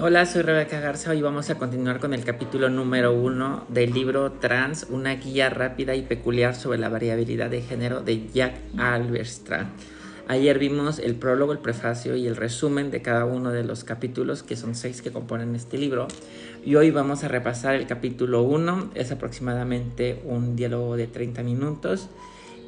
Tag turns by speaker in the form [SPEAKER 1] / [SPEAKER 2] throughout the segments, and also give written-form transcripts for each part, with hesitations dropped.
[SPEAKER 1] Hola, soy Rebeca Garza. Hoy vamos a continuar con el capítulo número 1 del libro Trans, una guía rápida y peculiar sobre la variabilidad de género de Jack Halberstam. Ayer vimos el prólogo, el prefacio y el resumen de cada uno de los capítulos, que son 6 que componen este libro. Y hoy vamos a repasar el capítulo 1, es aproximadamente un diálogo de 30 minutos.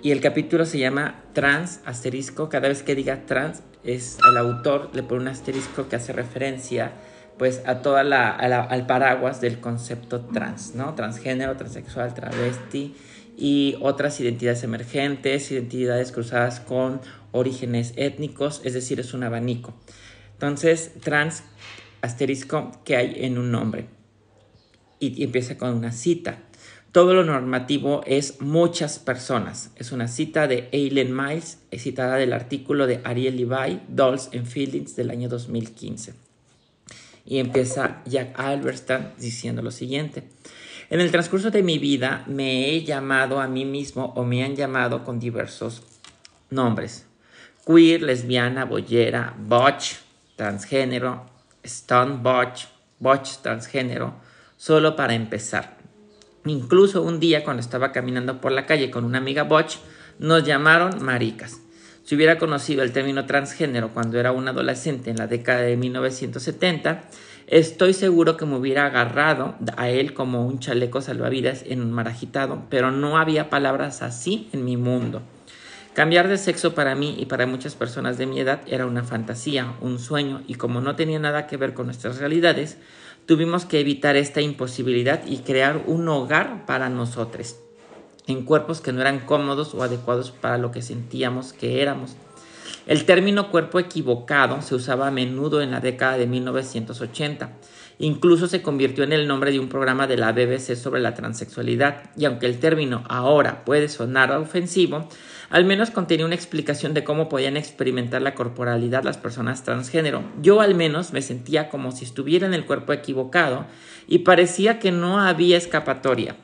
[SPEAKER 1] Y el capítulo se llama Trans, asterisco. Cada vez que diga trans, el autor le pone un asterisco que hace referencia pues a toda al paraguas del concepto trans, ¿no? Transgénero, transexual, travesti y otras identidades emergentes, identidades cruzadas con orígenes étnicos, es decir, es un abanico. Entonces, trans, asterisco, que hay en un nombre. Y empieza con una cita. Todo lo normativo es muchas personas. Es una cita de Eileen Miles, citada del artículo de Ariel Levy, Dolls and Feelings, del año 2015. Y empieza Jack Halberstam diciendo lo siguiente. En el transcurso de mi vida me he llamado a mí mismo o me han llamado con diversos nombres. Queer, lesbiana, boyera, butch, transgénero, stunt butch, butch transgénero, solo para empezar. Incluso un día cuando estaba caminando por la calle con una amiga butch, nos llamaron maricas. Si hubiera conocido el término transgénero cuando era un adolescente en la década de 1970, estoy seguro que me hubiera agarrado a él como un chaleco salvavidas en un mar agitado, pero no había palabras así en mi mundo. Cambiar de sexo para mí y para muchas personas de mi edad era una fantasía, un sueño, y como no tenía nada que ver con nuestras realidades, tuvimos que evitar esta imposibilidad y crear un hogar para nosotros, en cuerpos que no eran cómodos o adecuados para lo que sentíamos que éramos. El término cuerpo equivocado se usaba a menudo en la década de 1980. Incluso se convirtió en el nombre de un programa de la BBC sobre la transexualidad, y aunque el término ahora puede sonar ofensivo, al menos contenía una explicación de cómo podían experimentar la corporalidad las personas transgénero. Yo al menos me sentía como si estuviera en el cuerpo equivocado y parecía que no había escapatoria.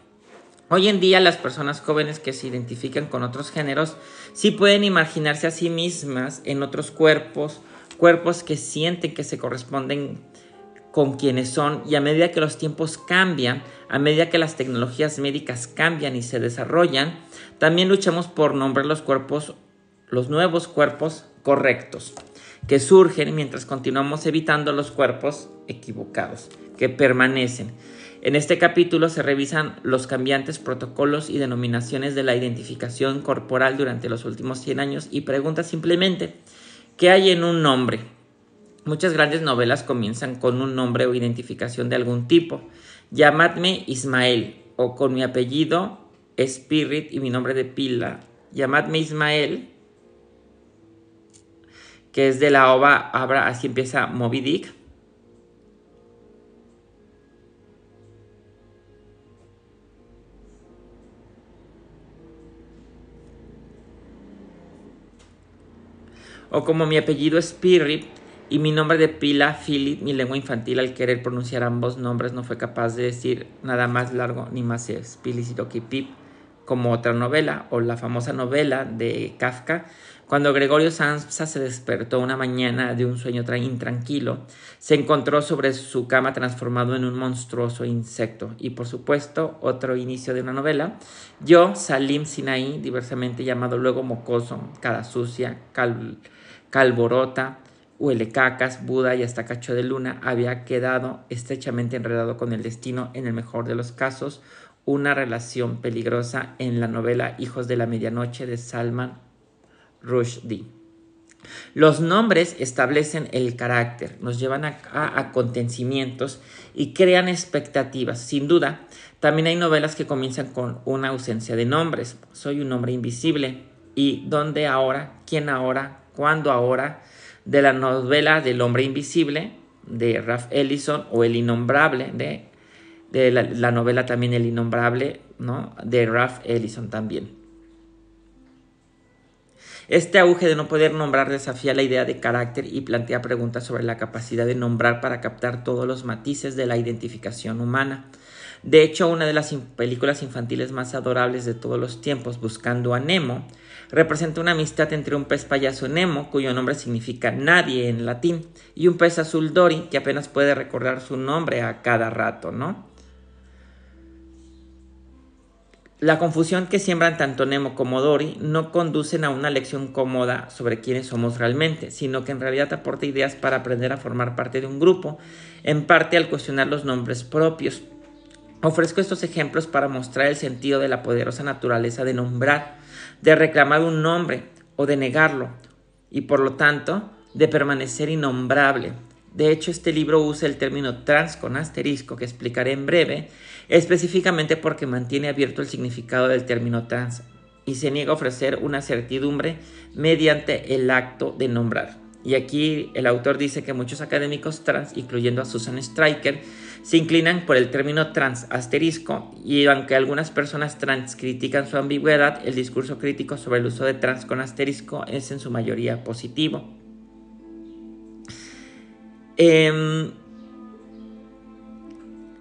[SPEAKER 1] Hoy en día las personas jóvenes que se identifican con otros géneros sí pueden imaginarse a sí mismas en otros cuerpos, cuerpos que sienten que se corresponden con quienes son, y a medida que los tiempos cambian, a medida que las tecnologías médicas cambian y se desarrollan, también luchamos por nombrar los cuerpos, los nuevos cuerpos correctos que surgen mientras continuamos evitando los cuerpos equivocados que permanecen. En este capítulo se revisan los cambiantes protocolos y denominaciones de la identificación corporal durante los últimos 100 años y pregunta simplemente, ¿qué hay en un nombre? Muchas grandes novelas comienzan con un nombre o identificación de algún tipo. Llamadme Ismael, o con mi apellido Spirit y mi nombre de pila. Llamadme Ismael, que es de la obra, así empieza Moby Dick. O como mi apellido es Spirit y mi nombre de pila, Philip. Mi lengua infantil, al querer pronunciar ambos nombres, no fue capaz de decir nada más largo ni más explícito que Pip, como otra novela, o la famosa novela de Kafka. Cuando Gregorio Samsa se despertó una mañana de un sueño intranquilo, se encontró sobre su cama transformado en un monstruoso insecto. Y por supuesto, otro inicio de una novela. Yo, Salim Sinaí, diversamente llamado luego Mocoso, Cara Sucia, Calborota, Huelecacas, Buda y hasta Cacho de Luna, había quedado estrechamente enredado con el destino, en el mejor de los casos, una relación peligrosa en la novela Hijos de la Medianoche de Salman Rushdie. Los nombres establecen el carácter, nos llevan a acontecimientos y crean expectativas. Sin duda, también hay novelas que comienzan con una ausencia de nombres. Soy un hombre invisible. ¿Y dónde ahora? ¿Quién ahora? ¿Cuándo ahora? De la novela del hombre invisible de Ralph Ellison, o El innombrable de la novela también El innombrable, ¿no?, de Ralph Ellison también. Este auge de no poder nombrar desafía la idea de carácter y plantea preguntas sobre la capacidad de nombrar para captar todos los matices de la identificación humana. De hecho, una de las películas infantiles más adorables de todos los tiempos, Buscando a Nemo, Representa una amistad entre un pez payaso Nemo, cuyo nombre significa nadie en latín, y un pez azul Dory, que apenas puede recordar su nombre a cada rato, ¿no? La confusión que siembran tanto Nemo como Dory no conducen a una lección cómoda sobre quiénes somos realmente, sino que en realidad aporta ideas para aprender a formar parte de un grupo, en parte al cuestionar los nombres propios. Ofrezco estos ejemplos para mostrar el sentido de la poderosa naturaleza de nombrar, de reclamar un nombre o de negarlo, y por lo tanto de permanecer innombrable. De hecho, este libro usa el término trans con asterisco, que explicaré en breve, específicamente porque mantiene abierto el significado del término trans y se niega a ofrecer una certidumbre mediante el acto de nombrar. Y aquí el autor dice que muchos académicos trans, incluyendo a Susan Stryker, se inclinan por el término trans asterisco, y aunque algunas personas trans critican su ambigüedad, el discurso crítico sobre el uso de trans con asterisco es en su mayoría positivo. En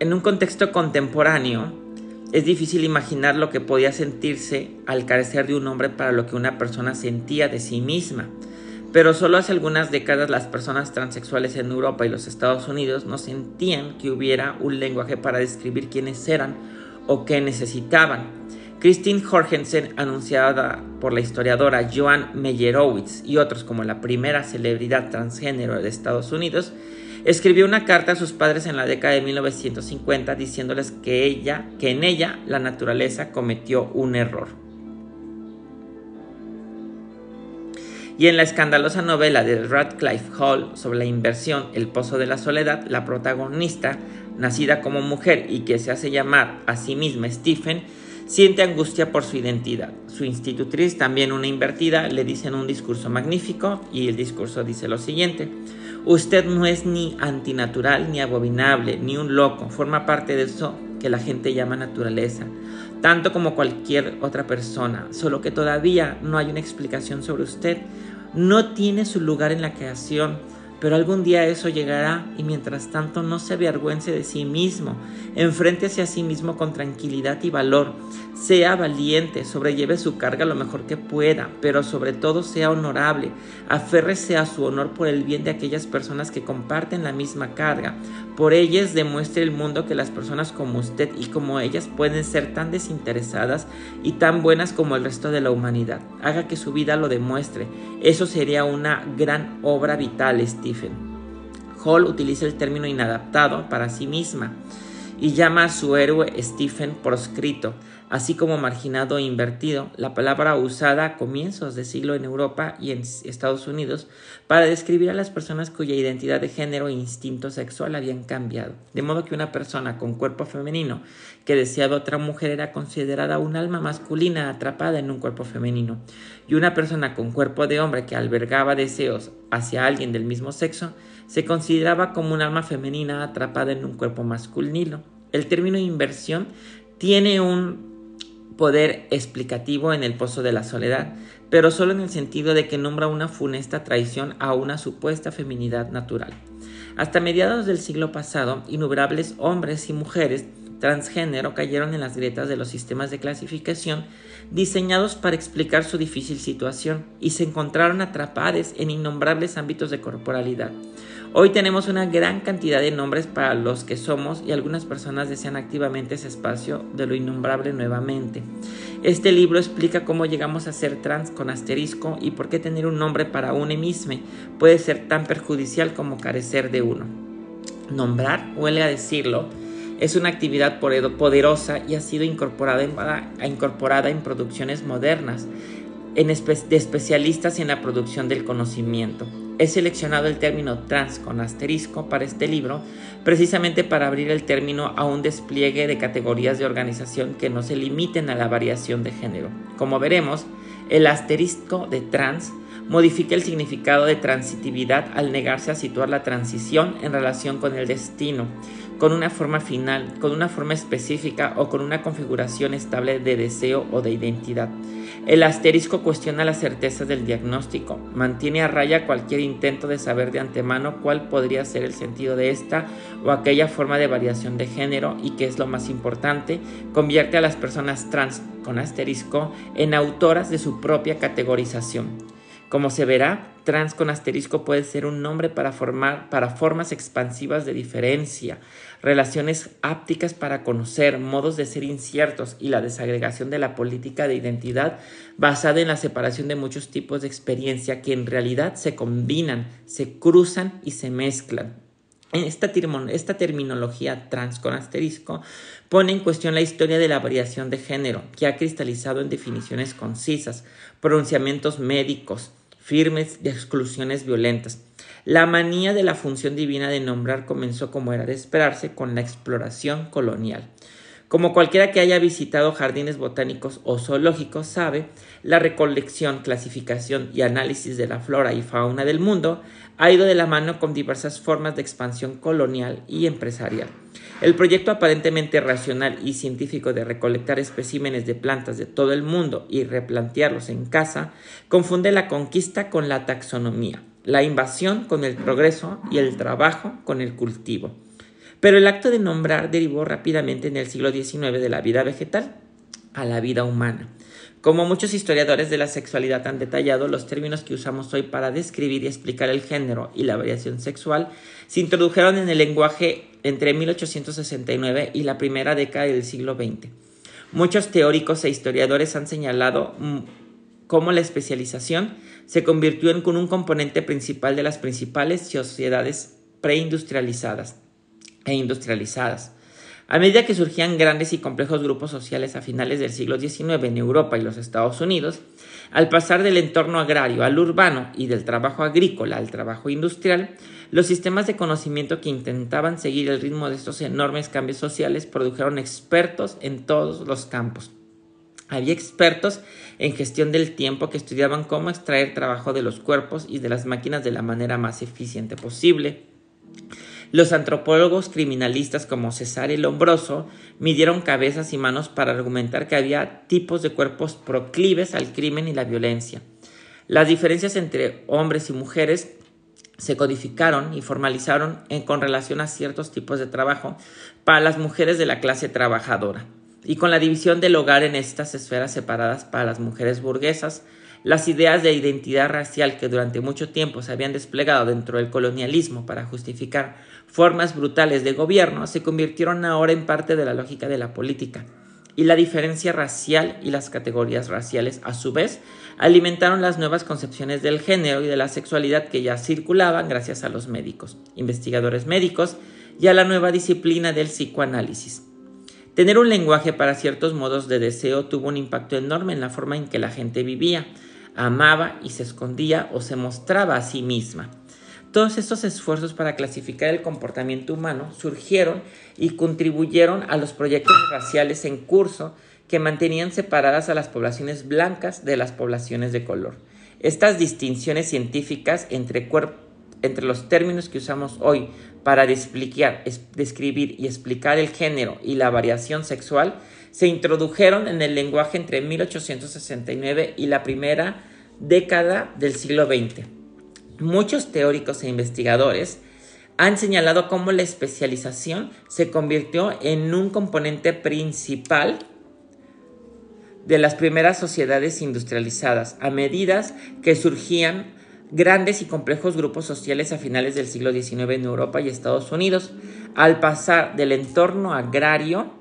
[SPEAKER 1] un contexto contemporáneo, es difícil imaginar lo que podía sentirse al carecer de un nombre para lo que una persona sentía de sí misma. Pero solo hace algunas décadas las personas transexuales en Europa y los Estados Unidos no sentían que hubiera un lenguaje para describir quiénes eran o qué necesitaban. Christine Jorgensen, anunciada por la historiadora Joan Meyerowitz y otros como la primera celebridad transgénero de Estados Unidos, escribió una carta a sus padres en la década de 1950 diciéndoles que en ella la naturaleza cometió un error. Y en la escandalosa novela de Radcliffe Hall sobre la inversión El Pozo de la Soledad, la protagonista, nacida como mujer y que se hace llamar a sí misma Stephen, siente angustia por su identidad. Su institutriz, también una invertida, le dice en un discurso magnífico, y el discurso dice lo siguiente: usted no es ni antinatural, ni abominable, ni un loco, forma parte de eso que la gente llama naturaleza, tanto como cualquier otra persona, solo que todavía no hay una explicación sobre usted. No tiene su lugar en la creación, pero algún día eso llegará, y mientras tanto no se avergüence de sí mismo, enfréntese a sí mismo con tranquilidad y valor, sea valiente, sobrelleve su carga lo mejor que pueda, pero sobre todo sea honorable, aférrese a su honor por el bien de aquellas personas que comparten la misma carga. Por ellas demuestre al mundo que las personas como usted y como ellas pueden ser tan desinteresadas y tan buenas como el resto de la humanidad. Haga que su vida lo demuestre. Eso sería una gran obra vital, Stephen. Hall utiliza el término inadaptado para sí misma y llama a su héroe Stephen proscrito, así como marginado e invertido, la palabra usada a comienzos de siglo en Europa y en Estados Unidos para describir a las personas cuya identidad de género e instinto sexual habían cambiado. De modo que una persona con cuerpo femenino que deseaba otra mujer era considerada un alma masculina atrapada en un cuerpo femenino, y una persona con cuerpo de hombre que albergaba deseos hacia alguien del mismo sexo se consideraba como un alma femenina atrapada en un cuerpo masculino. El término inversión tiene un poder explicativo en El Pozo de la Soledad, pero solo en el sentido de que nombra una funesta traición a una supuesta feminidad natural. Hasta mediados del siglo pasado, innumerables hombres y mujeres transgénero cayeron en las grietas de los sistemas de clasificación diseñados para explicar su difícil situación y se encontraron atrapados en innombrables ámbitos de corporalidad. Hoy tenemos una gran cantidad de nombres para los que somos, y algunas personas desean activamente ese espacio de lo innombrable nuevamente. Este libro explica cómo llegamos a ser trans con asterisco y por qué tener un nombre para uno mismo puede ser tan perjudicial como carecer de uno. Nombrar, huelga decirlo, es una actividad poderosa y ha sido incorporada en producciones modernas de especialistas en la producción del conocimiento. He seleccionado el término trans con asterisco para este libro precisamente para abrir el término a un despliegue de categorías de organización que no se limiten a la variación de género. Como veremos, el asterisco de trans modifica el significado de transitividad al negarse a situar la transición en relación con el destino, con una forma final, con una forma específica o con una configuración estable de deseo o de identidad. El asterisco cuestiona las certezas del diagnóstico, mantiene a raya cualquier intento de saber de antemano cuál podría ser el sentido de esta o aquella forma de variación de género y, que es lo más importante, convierte a las personas trans con asterisco en autoras de su propia categorización. Como se verá, trans con asterisco puede ser un nombre para formas expansivas de diferencia, relaciones ápticas para conocer, modos de ser inciertos y la desagregación de la política de identidad basada en la separación de muchos tipos de experiencia que en realidad se combinan, se cruzan y se mezclan. Esta terminología trans con asterisco pone en cuestión la historia de la variación de género, que ha cristalizado en definiciones concisas, pronunciamientos médicos firmes de exclusiones violentas. La manía de la función divina de nombrar comenzó, como era de esperarse, con la exploración colonial. Como cualquiera que haya visitado jardines botánicos o zoológicos sabe, la recolección, clasificación y análisis de la flora y fauna del mundo ha ido de la mano con diversas formas de expansión colonial y empresarial. El proyecto aparentemente racional y científico de recolectar especímenes de plantas de todo el mundo y replantearlos en casa confunde la conquista con la taxonomía, la invasión con el progreso y el trabajo con el cultivo. Pero el acto de nombrar derivó rápidamente en el siglo XIX de la vida vegetal a la vida humana. Como muchos historiadores de la sexualidad han detallado, los términos que usamos hoy para describir y explicar el género y la variación sexual se introdujeron en el lenguaje entre 1869 y la primera década del siglo XX. Muchos teóricos e historiadores han señalado cómo la especialización se convirtió en un componente principal de las principales sociedades preindustrializadas e industrializadas. A medida que surgían grandes y complejos grupos sociales a finales del siglo XIX en Europa y los Estados Unidos, al pasar del entorno agrario al urbano y del trabajo agrícola al trabajo industrial, los sistemas de conocimiento que intentaban seguir el ritmo de estos enormes cambios sociales produjeron expertos en todos los campos. Había expertos en gestión del tiempo que estudiaban cómo extraer trabajo de los cuerpos y de las máquinas de la manera más eficiente posible. Los antropólogos criminalistas como Cesare Lombroso midieron cabezas y manos para argumentar que había tipos de cuerpos proclives al crimen y la violencia. Las diferencias entre hombres y mujeres se codificaron y formalizaron con relación a ciertos tipos de trabajo para las mujeres de la clase trabajadora, y con la división del hogar en estas esferas separadas para las mujeres burguesas. Las ideas de identidad racial que durante mucho tiempo se habían desplegado dentro del colonialismo para justificar formas brutales de gobierno se convirtieron ahora en parte de la lógica de la política. Y la diferencia racial y las categorías raciales, a su vez, alimentaron las nuevas concepciones del género y de la sexualidad que ya circulaban gracias a los médicos, investigadores médicos y a la nueva disciplina del psicoanálisis. Tener un lenguaje para ciertos modos de deseo tuvo un impacto enorme en la forma en que la gente vivía, amaba y se escondía o se mostraba a sí misma. Todos estos esfuerzos para clasificar el comportamiento humano surgieron y contribuyeron a los proyectos raciales en curso que mantenían separadas a las poblaciones blancas de las poblaciones de color. Estas distinciones científicas entre los términos que usamos hoy para describir y explicar el género y la variación sexual se introdujeron en el lenguaje entre 1869 y la primera década del siglo XX. Muchos teóricos e investigadores han señalado cómo la especialización se convirtió en un componente principal de las primeras sociedades industrializadas, a medida que surgían grandes y complejos grupos sociales a finales del siglo XIX en Europa y Estados Unidos, al pasar del entorno agrario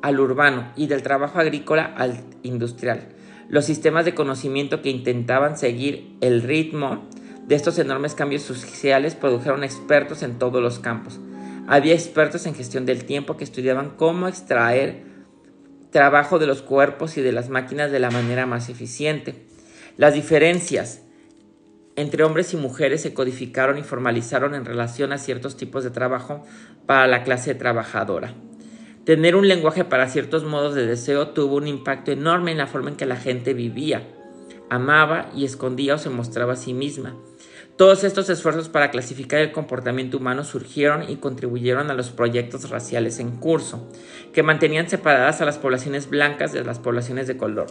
[SPEAKER 1] al urbano y del trabajo agrícola al industrial. Los sistemas de conocimiento que intentaban seguir el ritmo de estos enormes cambios sociales produjeron expertos en todos los campos. Había expertos en gestión del tiempo que estudiaban cómo extraer trabajo de los cuerpos y de las máquinas de la manera más eficiente. Las diferencias entre hombres y mujeres se codificaron y formalizaron en relación a ciertos tipos de trabajo para la clase trabajadora. Tener un lenguaje para ciertos modos de deseo tuvo un impacto enorme en la forma en que la gente vivía, amaba y escondía o se mostraba a sí misma. Todos estos esfuerzos para clasificar el comportamiento humano surgieron y contribuyeron a los proyectos raciales en curso, que mantenían separadas a las poblaciones blancas de las poblaciones de color.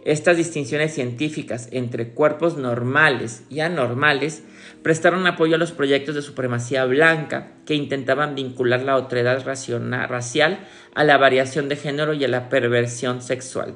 [SPEAKER 1] Estas distinciones científicas entre cuerpos normales y anormales prestaron apoyo a los proyectos de supremacía blanca que intentaban vincular la otredad racial a la variación de género y a la perversión sexual.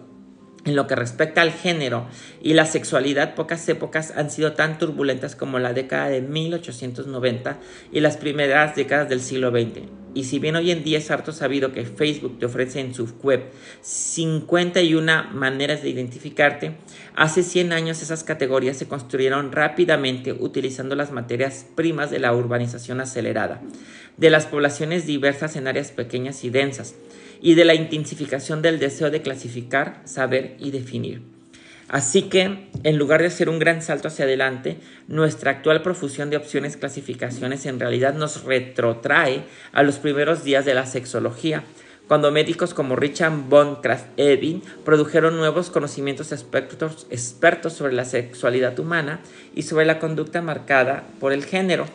[SPEAKER 1] En lo que respecta al género y la sexualidad, pocas épocas han sido tan turbulentas como la década de 1890 y las primeras décadas del siglo XX. Y si bien hoy en día es harto sabido que Facebook te ofrece en su web 51 maneras de identificarte, hace 100 años esas categorías se construyeron rápidamente utilizando las materias primas de la urbanización acelerada, de las poblaciones diversas en áreas pequeñas y densas, y de la intensificación del deseo de clasificar, saber y definir. Así que, en lugar de hacer un gran salto hacia adelante, nuestra actual profusión de opciones clasificaciones en realidad nos retrotrae a los primeros días de la sexología, cuando médicos como Richard von Krafft-Ebing produjeron nuevos conocimientos expertos sobre la sexualidad humana y sobre la conducta marcada por el género.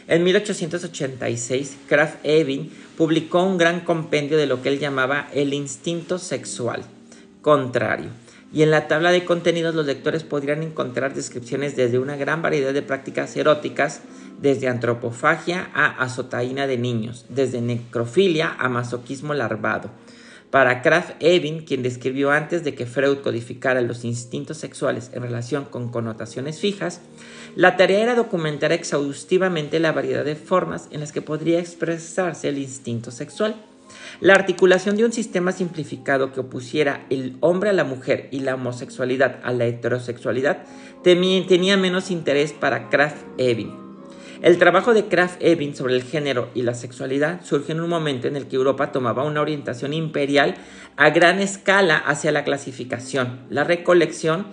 [SPEAKER 1] En 1886, Krafft-Ebing publicó un gran compendio de lo que él llamaba el instinto sexual contrario, y en la tabla de contenidos los lectores podrían encontrar descripciones desde una gran variedad de prácticas eróticas, desde antropofagia a azotaína de niños, desde necrofilia a masoquismo larvado. Para Krafft-Ebing, quien describió antes de que Freud codificara los instintos sexuales en relación con connotaciones fijas, la tarea era documentar exhaustivamente la variedad de formas en las que podría expresarse el instinto sexual. La articulación de un sistema simplificado que opusiera el hombre a la mujer y la homosexualidad a la heterosexualidad tenía menos interés para Krafft-Ebing. El trabajo de Krafft-Ebing sobre el género y la sexualidad surgió en un momento en el que Europa tomaba una orientación imperial a gran escala hacia la clasificación, la recolección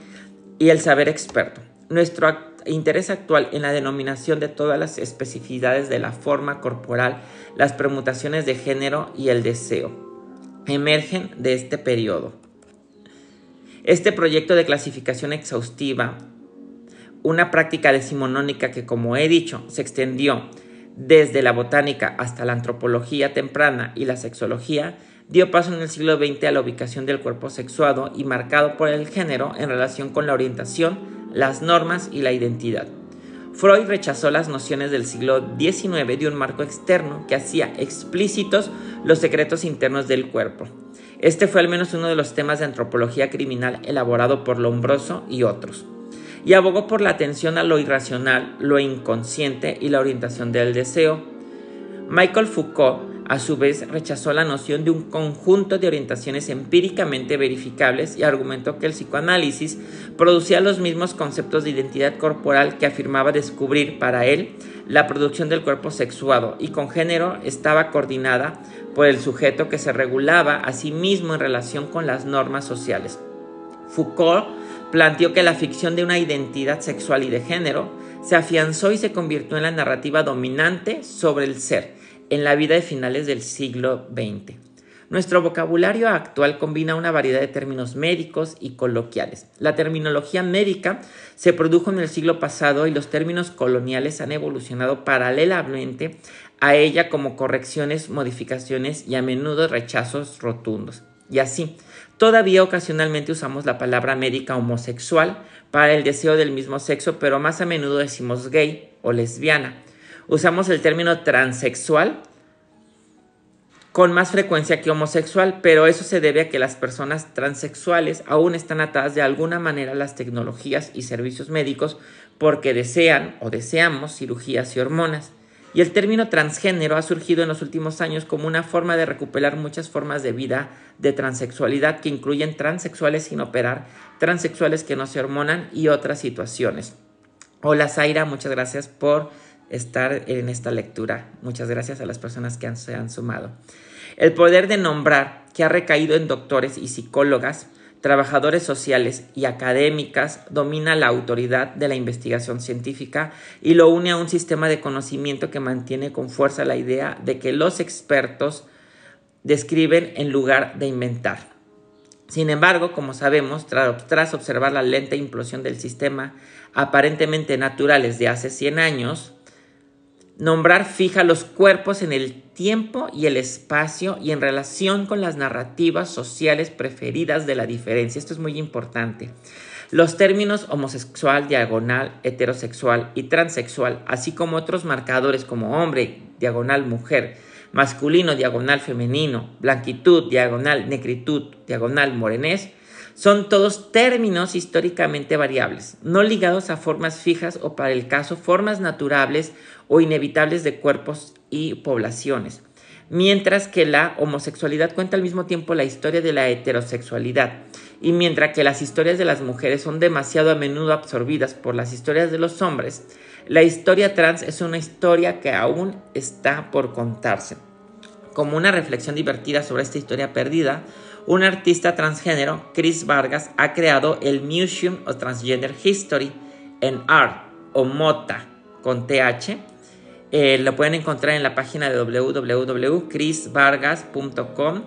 [SPEAKER 1] y el saber experto. Nuestro interés actual en la denominación de todas las especificidades de la forma corporal, las permutaciones de género y el deseo emergen de este periodo. Este proyecto de clasificación exhaustiva, una práctica decimonónica que, como he dicho, se extendió desde la botánica hasta la antropología temprana y la sexología, dio paso en el siglo XX a la ubicación del cuerpo sexuado y marcado por el género en relación con la orientación, las normas y la identidad. Freud rechazó las nociones del siglo XIX de un marco externo que hacía explícitos los secretos internos del cuerpo. Este fue al menos uno de los temas de antropología criminal elaborado por Lombroso y otros, y abogó por la atención a lo irracional, lo inconsciente y la orientación del deseo. Michel Foucault, a su vez, rechazó la noción de un conjunto de orientaciones empíricamente verificables y argumentó que el psicoanálisis producía los mismos conceptos de identidad corporal que afirmaba descubrir para él la producción del cuerpo sexuado y con género estaba coordinada por el sujeto que se regulaba a sí mismo en relación con las normas sociales. Foucault planteó que la ficción de una identidad sexual y de género se afianzó y se convirtió en la narrativa dominante sobre el ser en la vida de finales del siglo XX. Nuestro vocabulario actual combina una variedad de términos médicos y coloquiales. La terminología médica se produjo en el siglo pasado y los términos coloniales han evolucionado paralelamente a ella como correcciones, modificaciones y a menudo rechazos rotundos. Y así, todavía ocasionalmente usamos la palabra médica homosexual para el deseo del mismo sexo, pero más a menudo decimos gay o lesbiana. Usamos el término transexual con más frecuencia que homosexual, pero eso se debe a que las personas transexuales aún están atadas de alguna manera a las tecnologías y servicios médicos porque desean o deseamos cirugías y hormonas. Y el término transgénero ha surgido en los últimos años como una forma de recuperar muchas formas de vida de transexualidad que incluyen transexuales sin operar, transexuales que no se hormonan y otras situaciones. Hola Zaira, muchas gracias por estar en esta lectura. Muchas gracias a las personas que se han sumado. El poder de nombrar que ha recaído en doctores y psicólogas, trabajadores sociales y académicas domina la autoridad de la investigación científica y lo une a un sistema de conocimiento que mantiene con fuerza la idea de que los expertos describen en lugar de inventar. Sin embargo, como sabemos, tras observar la lenta implosión del sistema aparentemente natural desde hace 100 años, nombrar fija los cuerpos en el tiempo y el espacio y en relación con las narrativas sociales preferidas de la diferencia. Esto es muy importante. Los términos homosexual, diagonal, heterosexual y transexual, así como otros marcadores como hombre, diagonal, mujer, masculino, diagonal, femenino, blanquitud, diagonal, negritud, diagonal, morenés, son todos términos históricamente variables, no ligados a formas fijas o, para el caso, formas naturales o inevitables de cuerpos y poblaciones. Mientras que la homosexualidad cuenta al mismo tiempo la historia de la heterosexualidad, y mientras que las historias de las mujeres son demasiado a menudo absorbidas por las historias de los hombres, la historia trans es una historia que aún está por contarse. Como una reflexión divertida sobre esta historia perdida, un artista transgénero, Chris Vargas, ha creado el Museum of Transgender History and Art, o MOTA, con TH. Lo pueden encontrar en la página de www.chrisvargas.com,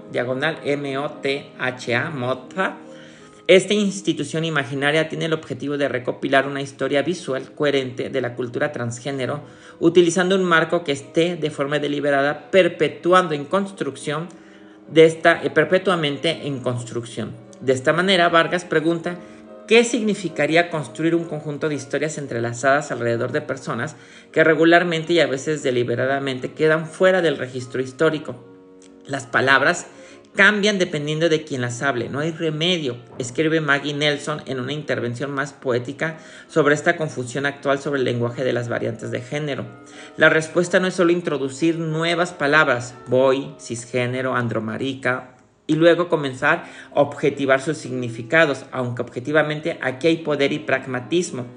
[SPEAKER 1] /MOTHA, MOTA. Esta institución imaginaria tiene el objetivo de recopilar una historia visual coherente de la cultura transgénero, utilizando un marco que esté de forma deliberada perpetuamente en construcción. De esta manera, Vargas pregunta ¿qué significaría construir un conjunto de historias entrelazadas alrededor de personas que regularmente y a veces deliberadamente quedan fuera del registro histórico? Las palabras cambian dependiendo de quien las hable, no hay remedio, escribe Maggie Nelson en una intervención más poética sobre esta confusión actual sobre el lenguaje de las variantes de género. La respuesta no es solo introducir nuevas palabras, boy, cisgénero, andromarica, y luego comenzar a objetivar sus significados, aunque objetivamente aquí hay poder y pragmatismo.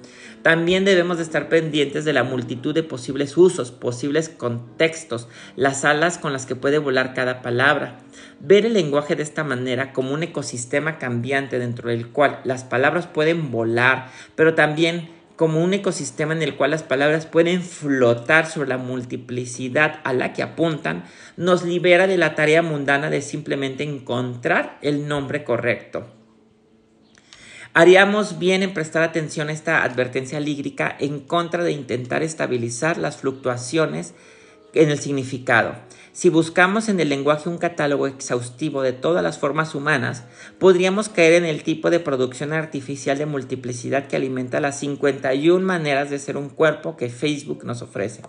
[SPEAKER 1] También debemos de estar pendientes de la multitud de posibles usos, posibles contextos, las alas con las que puede volar cada palabra. Ver el lenguaje de esta manera como un ecosistema cambiante dentro del cual las palabras pueden volar, pero también como un ecosistema en el cual las palabras pueden flotar sobre la multiplicidad a la que apuntan, nos libera de la tarea mundana de simplemente encontrar el nombre correcto. Haríamos bien en prestar atención a esta advertencia lírica en contra de intentar estabilizar las fluctuaciones en el significado. Si buscamos en el lenguaje un catálogo exhaustivo de todas las formas humanas, podríamos caer en el tipo de producción artificial de multiplicidad que alimenta las 51 maneras de ser un cuerpo que Facebook nos ofrece.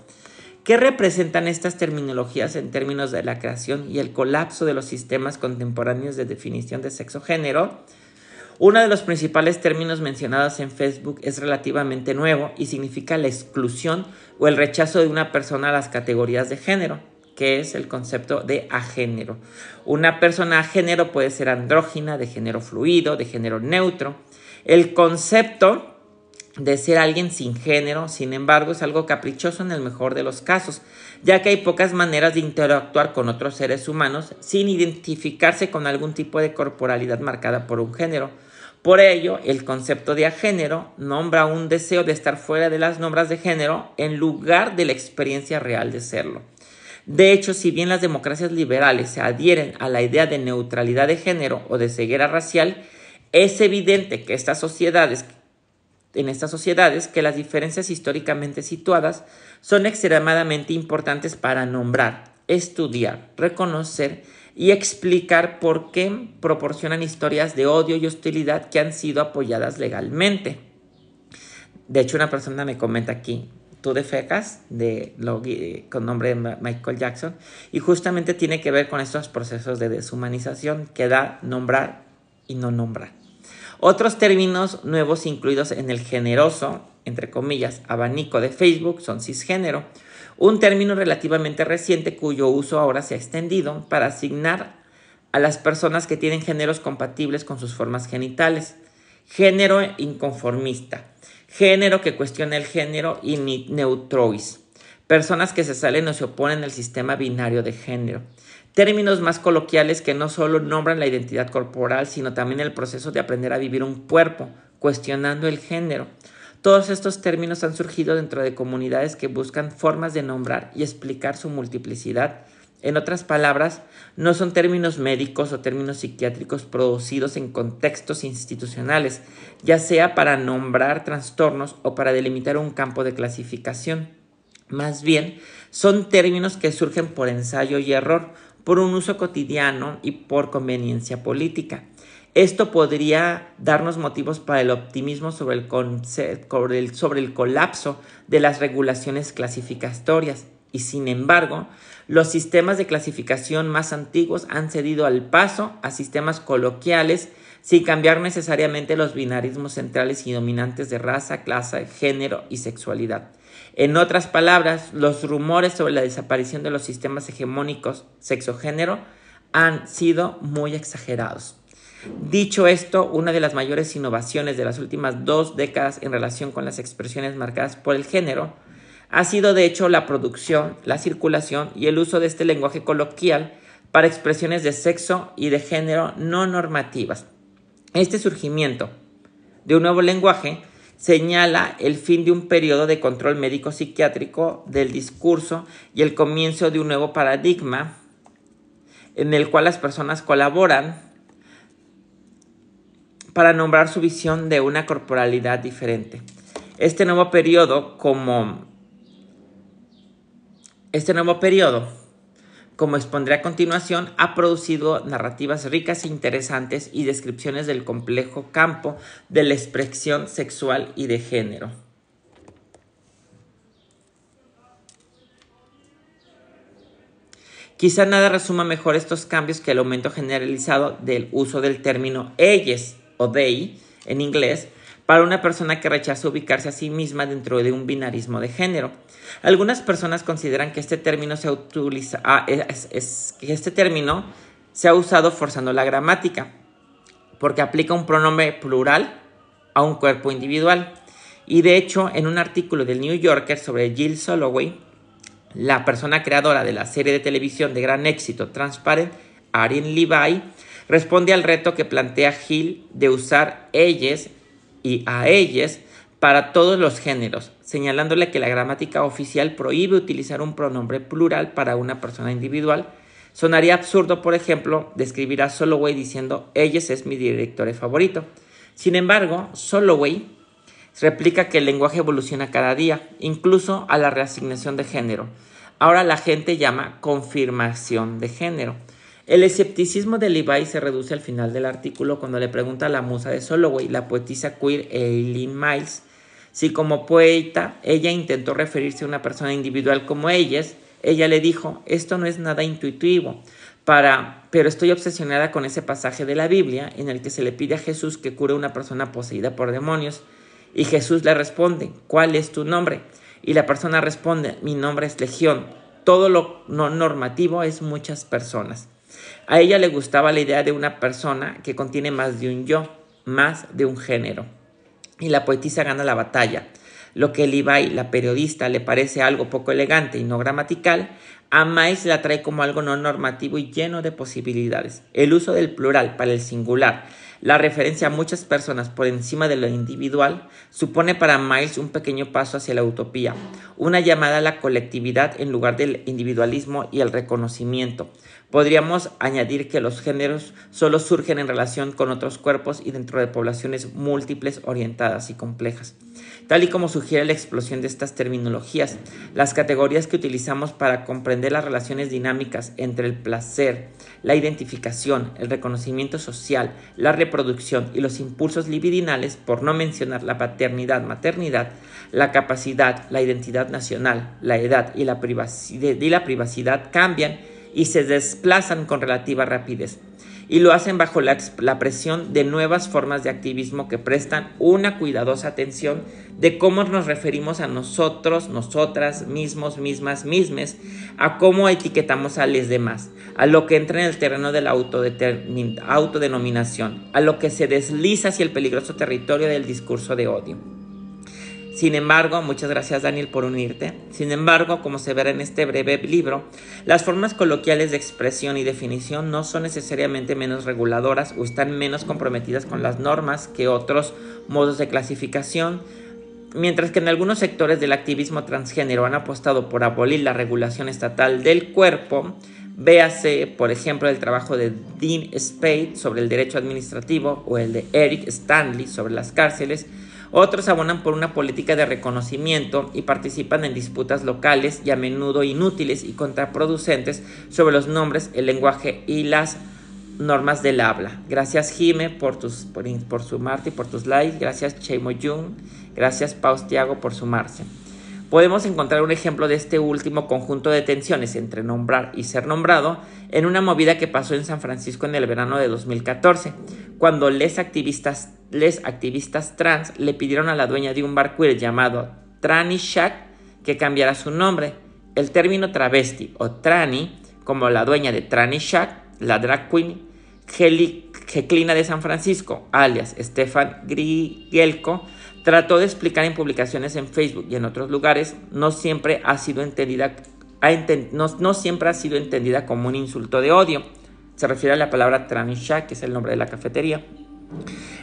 [SPEAKER 1] ¿Qué representan estas terminologías en términos de la creación y el colapso de los sistemas contemporáneos de definición de sexo-género? Uno de los principales términos mencionados en Facebook es relativamente nuevo y significa la exclusión o el rechazo de una persona a las categorías de género, que es el concepto de agénero. Una persona agénero puede ser andrógina, de género fluido, de género neutro. El concepto de ser alguien sin género, sin embargo, es algo caprichoso en el mejor de los casos, ya que hay pocas maneras de interactuar con otros seres humanos sin identificarse con algún tipo de corporalidad marcada por un género. Por ello, el concepto de agénero nombra un deseo de estar fuera de las normas de género en lugar de la experiencia real de serlo. De hecho, si bien las democracias liberales se adhieren a la idea de neutralidad de género o de ceguera racial, es evidente que en estas sociedades que las diferencias históricamente situadas son extremadamente importantes para nombrar, estudiar, reconocer y explicar por qué proporcionan historias de odio y hostilidad que han sido apoyadas legalmente. De hecho, una persona me comenta aquí, tú defecas, con nombre de Michael Jackson, y justamente tiene que ver con estos procesos de deshumanización que da nombrar y no nombrar. Otros términos nuevos incluidos en el generoso, entre comillas, abanico de Facebook son cisgénero, un término relativamente reciente cuyo uso ahora se ha extendido para asignar a las personas que tienen géneros compatibles con sus formas genitales. Género inconformista, género que cuestiona el género y neutrois, personas que se salen o se oponen al sistema binario de género. Términos más coloquiales que no solo nombran la identidad corporal, sino también el proceso de aprender a vivir un cuerpo, cuestionando el género. Todos estos términos han surgido dentro de comunidades que buscan formas de nombrar y explicar su multiplicidad En otras palabras, no son términos médicos o términos psiquiátricos producidos en contextos institucionales, ya sea para nombrar trastornos o para delimitar un campo de clasificación. Más bien, son términos que surgen por ensayo y error, por un uso cotidiano y por conveniencia política. Esto podría darnos motivos para el optimismo sobre el colapso de las regulaciones clasificatorias. Y sin embargo, los sistemas de clasificación más antiguos han cedido al paso a sistemas coloquiales sin cambiar necesariamente los binarismos centrales y dominantes de raza, clase, género y sexualidad. En otras palabras, los rumores sobre la desaparición de los sistemas hegemónicos sexo-género han sido muy exagerados. Dicho esto, una de las mayores innovaciones de las últimas 2 décadas en relación con las expresiones marcadas por el género ha sido de hecho la producción, la circulación y el uso de este lenguaje coloquial para expresiones de sexo y de género no normativas. Este surgimiento de un nuevo lenguaje señala el fin de un periodo de control médico-psiquiátrico del discurso y el comienzo de un nuevo paradigma en el cual las personas colaboran para nombrar su visión de una corporalidad diferente. Este nuevo periodo, como expondré a continuación, ha producido narrativas ricas e interesantes y descripciones del complejo campo de la expresión sexual y de género. Quizá nada resuma mejor estos cambios que el aumento generalizado del uso del término ellas o they en inglés para una persona que rechaza ubicarse a sí misma dentro de un binarismo de género. Algunas personas consideran que este término se ha usado forzando la gramática, porque aplica un pronombre plural a un cuerpo individual. Y de hecho, en un artículo del New Yorker sobre Jill Soloway, la persona creadora de la serie de televisión de gran éxito Transparent, Ariane Levy, responde al reto que plantea Hill de usar ellas y a ellas para todos los géneros, señalándole que la gramática oficial prohíbe utilizar un pronombre plural para una persona individual. Sonaría absurdo, por ejemplo, describir a Soloway diciendo ellas es mi director favorito. Sin embargo, Soloway replica que el lenguaje evoluciona cada día, incluso a la reasignación de género. Ahora la gente llama confirmación de género. El escepticismo de Levy se reduce al final del artículo cuando le pregunta a la musa de Soloway, la poetisa queer Eileen Myles, si como poeta ella intentó referirse a una persona individual como ellas. Ella le dijo, esto no es nada intuitivo, pero estoy obsesionada con ese pasaje de la Biblia en el que se le pide a Jesús que cure a una persona poseída por demonios. Y Jesús le responde, ¿cuál es tu nombre? Y la persona responde, mi nombre es Legión. Todo lo no normativo es muchas personas. A ella le gustaba la idea de una persona que contiene más de un yo, más de un género. Y la poetisa gana la batalla. Lo que Levy, la periodista, le parece algo poco elegante y no gramatical, a Myles la trae como algo no normativo y lleno de posibilidades. El uso del plural para el singular, la referencia a muchas personas por encima de lo individual, supone para Myles un pequeño paso hacia la utopía, una llamada a la colectividad en lugar del individualismo y el reconocimiento. Podríamos añadir que los géneros solo surgen en relación con otros cuerpos y dentro de poblaciones múltiples, orientadas y complejas. Tal y como sugiere la explosión de estas terminologías, las categorías que utilizamos para comprender las relaciones dinámicas entre el placer, la identificación, el reconocimiento social, la reproducción y los impulsos libidinales, por no mencionar la paternidad, maternidad, la capacidad, la identidad nacional, la edad y la privacidad cambian y se desplazan con relativa rapidez. Y lo hacen bajo la presión de nuevas formas de activismo que prestan una cuidadosa atención de cómo nos referimos a nosotros, nosotras, mismos, mismas, mismes, a cómo etiquetamos a los demás, a lo que entra en el terreno de la autodenominación, a lo que se desliza hacia el peligroso territorio del discurso de odio. Sin embargo, muchas gracias Daniel por unirte. Sin embargo, como se verá en este breve libro, las formas coloquiales de expresión y definición no son necesariamente menos reguladoras o están menos comprometidas con las normas que otros modos de clasificación. Mientras que en algunos sectores del activismo transgénero han apostado por abolir la regulación estatal del cuerpo, Véase, por ejemplo, el trabajo de Dean Spade sobre el derecho administrativo o el de Eric Stanley sobre las cárceles. Otros abonan por una política de reconocimiento y participan en disputas locales y a menudo inútiles y contraproducentes sobre los nombres, el lenguaje y las normas del habla. Gracias, Jime, por sumarte y por tus likes. Gracias, Cheimo Jung. Gracias, Paus Tiago, por sumarse. Podemos encontrar un ejemplo de este último conjunto de tensiones entre nombrar y ser nombrado en una movida que pasó en San Francisco en el verano de 2014, cuando les activistas trans le pidieron a la dueña de un bar queer llamado Tranny Shack que cambiara su nombre. El término travesti o tranny, como la dueña de Tranny Shack, la drag queen Jacqueline de San Francisco, alias Stefan Grigelko, trató de explicar en publicaciones en Facebook y en otros lugares, no siempre ha sido entendida como un insulto de odio. Se refiere a la palabra Tranny Shack, que es el nombre de la cafetería.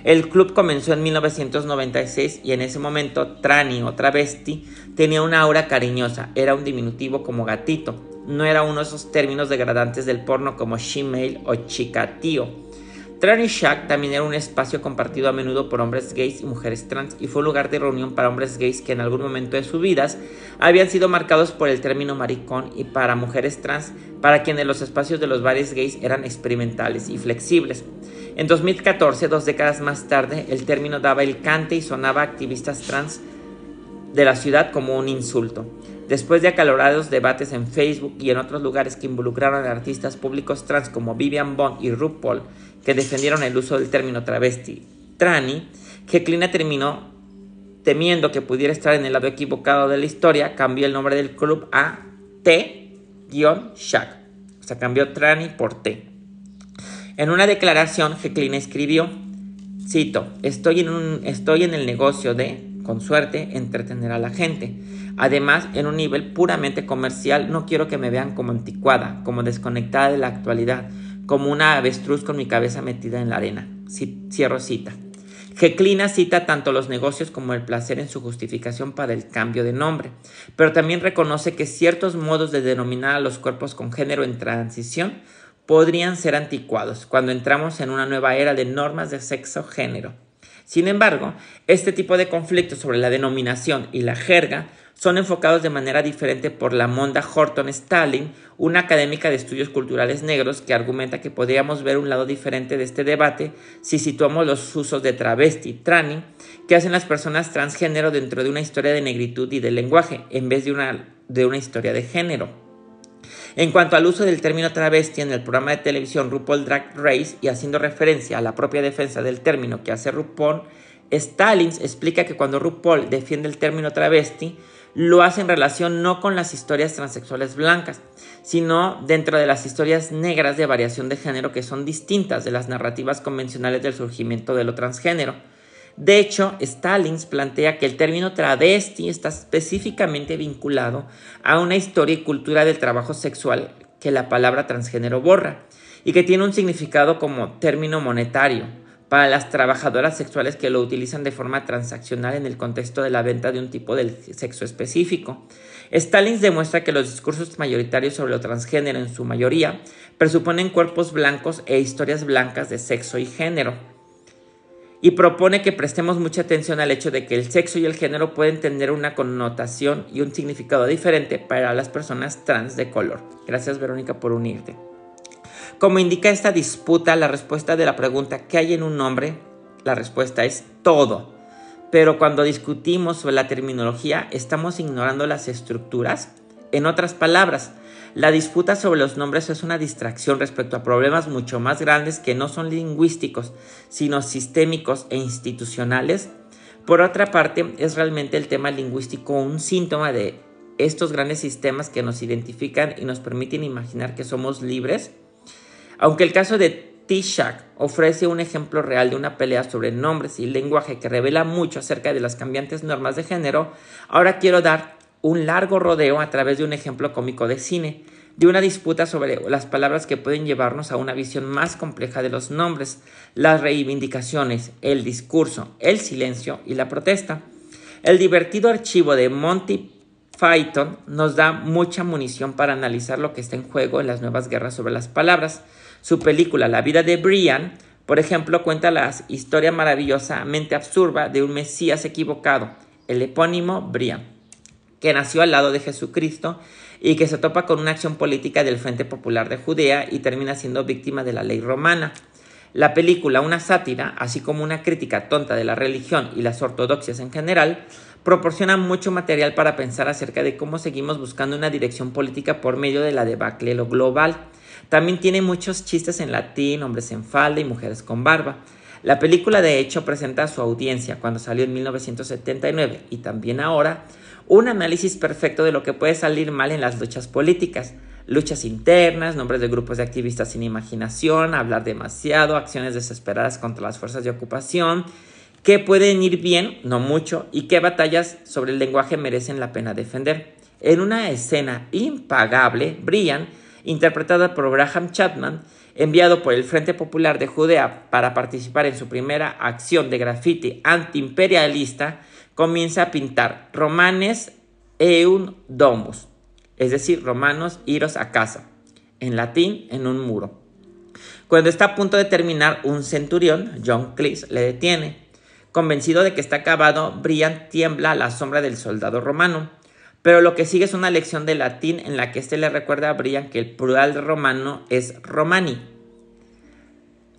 [SPEAKER 1] El club comenzó en 1996 y en ese momento tranny o travesti tenía una aura cariñosa, era un diminutivo como gatito, no era uno de esos términos degradantes del porno como she-male o chica tío. Tranny Shack también era un espacio compartido a menudo por hombres gays y mujeres trans y fue un lugar de reunión para hombres gays que en algún momento de sus vidas habían sido marcados por el término maricón y para mujeres trans para quienes los espacios de los bares gays eran experimentales y flexibles. En 2014, 2 décadas más tarde, el término daba el cante y sonaba a activistas trans de la ciudad como un insulto. Después de acalorados debates en Facebook y en otros lugares que involucraron a artistas públicos trans como Vivian Bond y RuPaul, que defendieron el uso del término travesti tranny, Jacqueline terminó temiendo que pudiera estar en el lado equivocado de la historia, cambió el nombre del club a T-Shack. O sea, cambió tranny por T. En una declaración, Jacqueline escribió, cito, estoy en el negocio de, con suerte, entretener a la gente. Además, en un nivel puramente comercial, no quiero que me vean como anticuada, como desconectada de la actualidad, como una avestruz con mi cabeza metida en la arena. Cierro cita. Jacqueline cita tanto los negocios como el placer en su justificación para el cambio de nombre, pero también reconoce que ciertos modos de denominar a los cuerpos con género en transición podrían ser anticuados cuando entramos en una nueva era de normas de sexo-género. Sin embargo, este tipo de conflictos sobre la denominación y la jerga son enfocados de manera diferente por Lamonda Horton Stalin, una académica de estudios culturales negros que argumenta que podríamos ver un lado diferente de este debate si situamos los usos de travesti, tranny, que hacen las personas transgénero dentro de una historia de negritud y de lenguaje, en vez de una historia de género. En cuanto al uso del término travesti en el programa de televisión RuPaul Drag Race y haciendo referencia a la propia defensa del término que hace RuPaul, Stalin explica que cuando RuPaul defiende el término travesti, lo hace en relación no con las historias transexuales blancas, sino dentro de las historias negras de variación de género que son distintas de las narrativas convencionales del surgimiento de lo transgénero. De hecho, Stalin plantea que el término travesti está específicamente vinculado a una historia y cultura del trabajo sexual que la palabra transgénero borra y que tiene un significado como término monetario para las trabajadoras sexuales que lo utilizan de forma transaccional en el contexto de la venta de un tipo de sexo específico. Stalin demuestra que los discursos mayoritarios sobre lo transgénero en su mayoría presuponen cuerpos blancos e historias blancas de sexo y género. Y propone que prestemos mucha atención al hecho de que el sexo y el género pueden tener una connotación y un significado diferente para las personas trans de color. Gracias, Verónica, por unirte. Como indica esta disputa, la respuesta de la pregunta ¿qué hay en un nombre? La respuesta es todo. Pero cuando discutimos sobre la terminología, ¿estamos ignorando las estructuras? En otras palabras, la disputa sobre los nombres es una distracción respecto a problemas mucho más grandes que no son lingüísticos, sino sistémicos e institucionales. Por otra parte, es realmente el tema lingüístico un síntoma de estos grandes sistemas que nos identifican y nos permiten imaginar que somos libres. Aunque el caso de T-Shack ofrece un ejemplo real de una pelea sobre nombres y lenguaje que revela mucho acerca de las cambiantes normas de género, ahora quiero dar un largo rodeo a través de un ejemplo cómico de cine, de una disputa sobre las palabras que pueden llevarnos a una visión más compleja de los nombres, las reivindicaciones, el discurso, el silencio y la protesta. El divertido archivo de Monty Phaeton nos da mucha munición para analizar lo que está en juego en las nuevas guerras sobre las palabras. Su película La vida de Brian, por ejemplo, cuenta la historia maravillosamente absurda de un Mesías equivocado, el epónimo Brian, que nació al lado de Jesucristo y que se topa con una acción política del Frente Popular de Judea y termina siendo víctima de la ley romana. La película, una sátira, así como una crítica tonta de la religión y las ortodoxias en general, proporciona mucho material para pensar acerca de cómo seguimos buscando una dirección política por medio de la debacle global. También tiene muchos chistes en latín, hombres en falda y mujeres con barba. La película de hecho presenta a su audiencia, cuando salió en 1979 y también ahora, un análisis perfecto de lo que puede salir mal en las luchas políticas. Luchas internas, nombres de grupos de activistas sin imaginación, hablar demasiado, acciones desesperadas contra las fuerzas de ocupación, qué pueden ir bien, no mucho, y qué batallas sobre el lenguaje merecen la pena defender. En una escena impagable, Brian, interpretada por Graham Chapman, enviado por el Frente Popular de Judea para participar en su primera acción de grafiti antiimperialista, comienza a pintar Romanes eum domus, es decir, romanos, iros a casa, en latín, en un muro. Cuando está a punto de terminar, un centurión, John Cleese, le detiene. Convencido de que está acabado, Brian tiembla a la sombra del soldado romano. Pero lo que sigue es una lección de latín en la que éste le recuerda a Brian que el plural de romano es romani.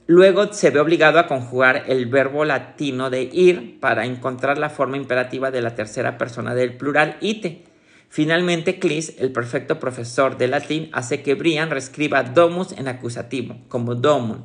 [SPEAKER 1] Luego se ve obligado a conjugar el verbo latino de ir para encontrar la forma imperativa de la tercera persona del plural ite. Finalmente, Cleese, el perfecto profesor de latín, hace que Brian reescriba domus en acusativo, como domum.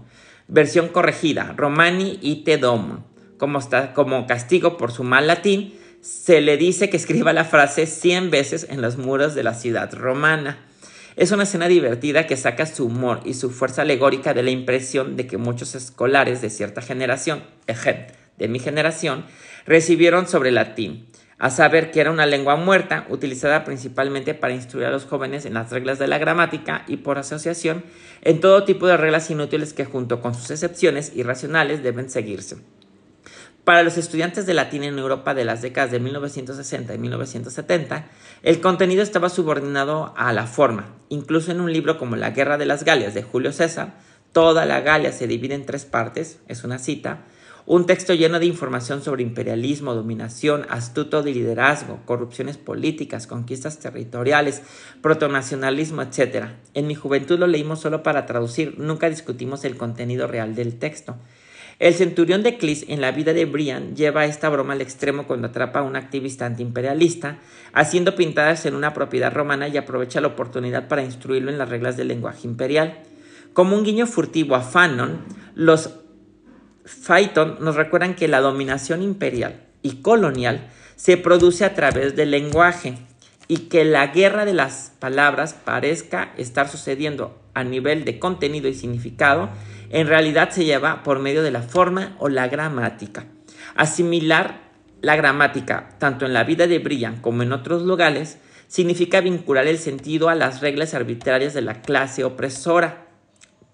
[SPEAKER 1] Versión corregida, romani ite domum. Como castigo por su mal latín, se le dice que escriba la frase 100 veces en los muros de la ciudad romana. Es una escena divertida que saca su humor y su fuerza alegórica de la impresión de que muchos escolares de cierta generación, de mi generación, recibieron sobre el latín, a saber que era una lengua muerta utilizada principalmente para instruir a los jóvenes en las reglas de la gramática y por asociación en todo tipo de reglas inútiles que junto con sus excepciones irracionales deben seguirse. Para los estudiantes de latín en Europa de las décadas de 1960 y 1970, el contenido estaba subordinado a la forma. Incluso en un libro como La Guerra de las Galias de Julio César, toda la Galia se divide en 3 partes, es una cita, un texto lleno de información sobre imperialismo, dominación, astuto de liderazgo, corrupciones políticas, conquistas territoriales, protonacionalismo, etc. En mi juventud lo leímos solo para traducir, nunca discutimos el contenido real del texto. El centurión de Cleese en La vida de Brian lleva esta broma al extremo cuando atrapa a un activista antiimperialista, haciendo pintadas en una propiedad romana y aprovecha la oportunidad para instruirlo en las reglas del lenguaje imperial. Como un guiño furtivo a Fanon, los Phaeton nos recuerdan que la dominación imperial y colonial se produce a través del lenguaje y que la guerra de las palabras parezca estar sucediendo a nivel de contenido y significado, en realidad se lleva por medio de la forma o la gramática. Asimilar la gramática, tanto en La vida de Brian como en otros lugares, significa vincular el sentido a las reglas arbitrarias de la clase opresora.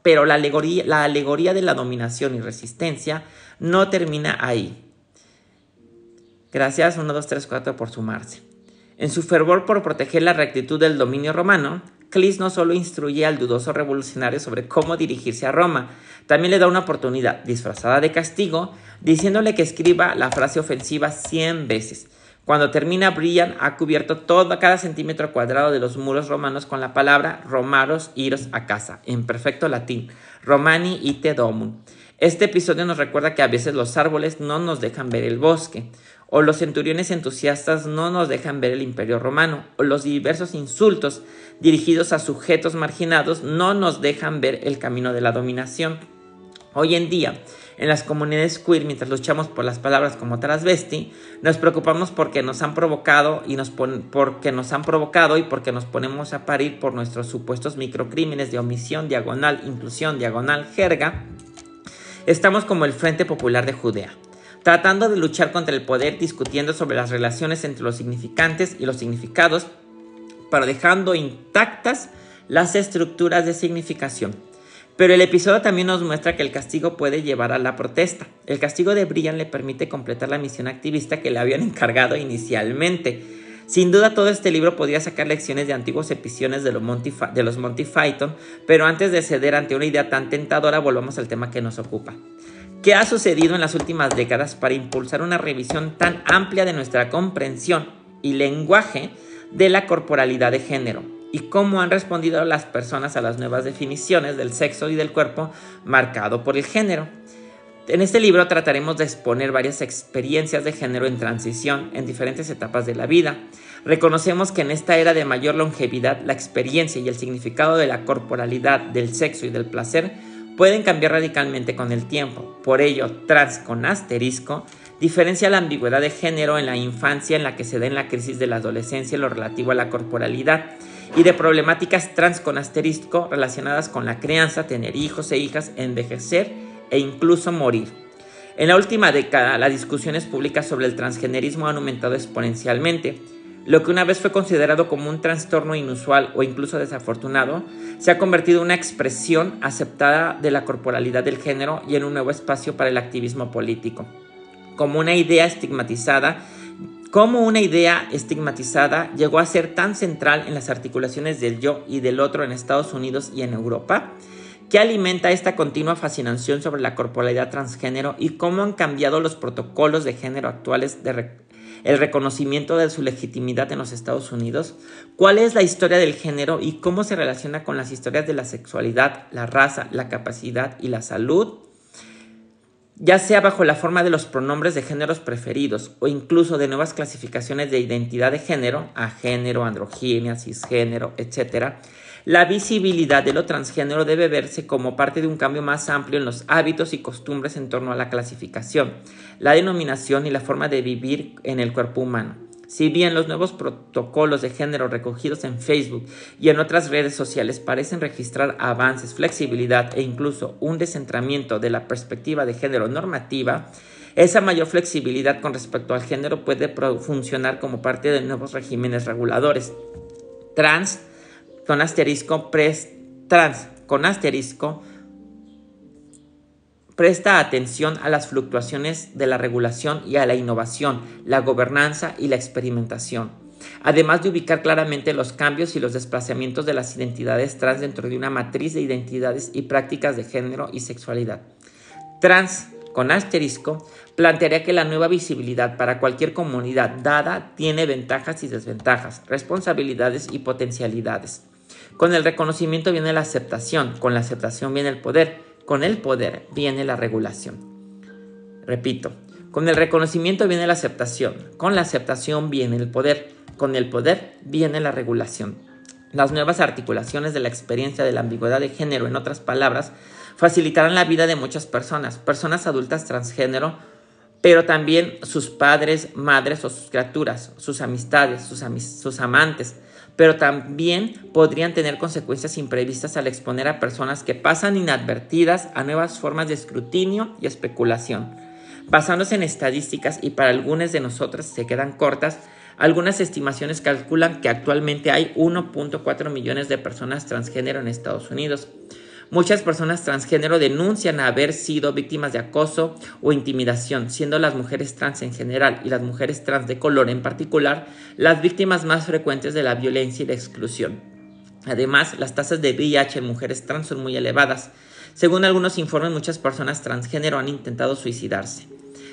[SPEAKER 1] Pero la alegoría de la dominación y resistencia no termina ahí. Gracias 1, 2, 3, 4 por sumarse. En su fervor por proteger la rectitud del dominio romano, Cleese no solo instruye al dudoso revolucionario sobre cómo dirigirse a Roma, también le da una oportunidad, disfrazada de castigo, diciéndole que escriba la frase ofensiva 100 veces. Cuando termina, Brian ha cubierto cada centímetro cuadrado de los muros romanos con la palabra Romaros iros a casa, en perfecto latín, Romani ite domum. Este episodio nos recuerda que a veces los árboles no nos dejan ver el bosque, o los centuriones entusiastas no nos dejan ver el imperio romano, o los diversos insultos dirigidos a sujetos marginados no nos dejan ver el camino de la dominación. Hoy en día, en las comunidades queer, mientras luchamos por las palabras como transvesti, nos preocupamos porque nos han provocado y porque nos ponemos a parir por nuestros supuestos microcrímenes de omisión, diagonal, inclusión, diagonal, jerga. Estamos como el Frente Popular de Judea, tratando de luchar contra el poder, discutiendo sobre las relaciones entre los significantes y los significados, pero dejando intactas las estructuras de significación. Pero el episodio también nos muestra que el castigo puede llevar a la protesta. El castigo de Brian le permite completar la misión activista que le habían encargado inicialmente. Sin duda todo este libro podría sacar lecciones de antiguos episodios de los Monty Python, pero antes de ceder ante una idea tan tentadora, volvamos al tema que nos ocupa. ¿Qué ha sucedido en las últimas décadas para impulsar una revisión tan amplia de nuestra comprensión y lenguaje de la corporalidad de género? ¿Y cómo han respondido las personas a las nuevas definiciones del sexo y del cuerpo marcado por el género? En este libro trataremos de exponer varias experiencias de género en transición en diferentes etapas de la vida. Reconocemos que en esta era de mayor longevidad, la experiencia y el significado de la corporalidad, del sexo y del placer pueden cambiar radicalmente con el tiempo. Por ello, trans con asterisco diferencia la ambigüedad de género en la infancia en la que se da en la crisis de la adolescencia en lo relativo a la corporalidad y de problemáticas trans con asterisco relacionadas con la crianza, tener hijos e hijas, envejecer e incluso morir. En la última década, las discusiones públicas sobre el transgenerismo han aumentado exponencialmente. Lo que una vez fue considerado como un trastorno inusual o incluso desafortunado, se ha convertido en una expresión aceptada de la corporalidad del género y en un nuevo espacio para el activismo político. Como una idea estigmatizada llegó a ser tan central en las articulaciones del yo y del otro en Estados Unidos y en Europa, que alimenta esta continua fascinación sobre la corporalidad transgénero y cómo han cambiado los protocolos de género actuales el reconocimiento de su legitimidad en los Estados Unidos, cuál es la historia del género y cómo se relaciona con las historias de la sexualidad, la raza, la capacidad y la salud, ya sea bajo la forma de los pronombres de géneros preferidos o incluso de nuevas clasificaciones de identidad de género, agénero, androginia, cisgénero, etc. La visibilidad de lo transgénero debe verse como parte de un cambio más amplio en los hábitos y costumbres en torno a la clasificación, la denominación y la forma de vivir en el cuerpo humano. Si bien los nuevos protocolos de género recogidos en Facebook y en otras redes sociales parecen registrar avances, flexibilidad e incluso un descentramiento de la perspectiva de género normativa, esa mayor flexibilidad con respecto al género puede funcionar como parte de nuevos regímenes reguladores. Trans con asterisco, presta atención a las fluctuaciones de la regulación y a la innovación, la gobernanza y la experimentación, además de ubicar claramente los cambios y los desplazamientos de las identidades trans dentro de una matriz de identidades y prácticas de género y sexualidad. Trans con asterisco plantearía que la nueva visibilidad para cualquier comunidad dada tiene ventajas y desventajas, responsabilidades y potencialidades. Con el reconocimiento viene la aceptación, con la aceptación viene el poder, con el poder viene la regulación. Repito, con el reconocimiento viene la aceptación, con la aceptación viene el poder, con el poder viene la regulación. Las nuevas articulaciones de la experiencia de la ambigüedad de género, en otras palabras, facilitarán la vida de muchas personas adultas transgénero, pero también sus padres, madres o sus criaturas, sus amistades, sus amantes, pero también podrían tener consecuencias imprevistas al exponer a personas que pasan inadvertidas a nuevas formas de escrutinio y especulación. Basándose en estadísticas y para algunas de nosotras se quedan cortas, algunas estimaciones calculan que actualmente hay 1.4 millones de personas transgénero en Estados Unidos. Muchas personas transgénero denuncian haber sido víctimas de acoso o intimidación, siendo las mujeres trans en general y las mujeres trans de color en particular las víctimas más frecuentes de la violencia y la exclusión. Además, las tasas de VIH en mujeres trans son muy elevadas. Según algunos informes, muchas personas transgénero han intentado suicidarse.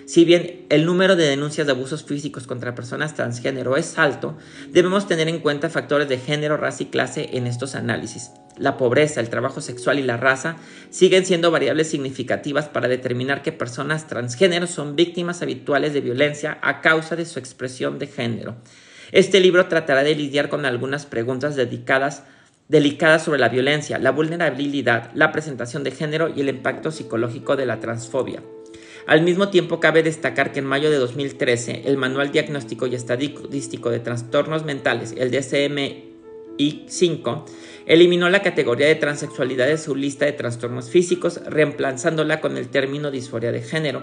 [SPEAKER 1] Si bien el número de denuncias de abusos físicos contra personas transgénero es alto, debemos tener en cuenta factores de género, raza y clase en estos análisis. La pobreza, el trabajo sexual y la raza siguen siendo variables significativas para determinar que personas transgénero son víctimas habituales de violencia a causa de su expresión de género. Este libro tratará de lidiar con algunas preguntas delicadas sobre la violencia, la vulnerabilidad, la presentación de género y el impacto psicológico de la transfobia. Al mismo tiempo, cabe destacar que en mayo de 2013, el Manual Diagnóstico y Estadístico de Trastornos Mentales, el DSM-5, eliminó la categoría de transexualidad de su lista de trastornos físicos, reemplazándola con el término disforia de género.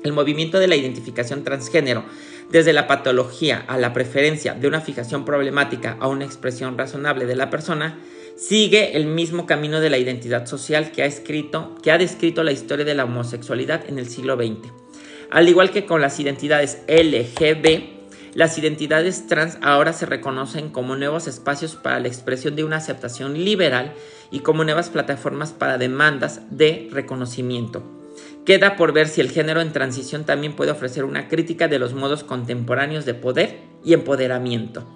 [SPEAKER 1] El movimiento de la identificación transgénero, desde la patología a la preferencia de una fijación problemática a una expresión razonable de la persona, sigue el mismo camino de la identidad social que ha descrito la historia de la homosexualidad en el siglo XX. Al igual que con las identidades LGB, las identidades trans ahora se reconocen como nuevos espacios para la expresión de una aceptación liberal y como nuevas plataformas para demandas de reconocimiento. Queda por ver si el género en transición también puede ofrecer una crítica de los modos contemporáneos de poder y empoderamiento.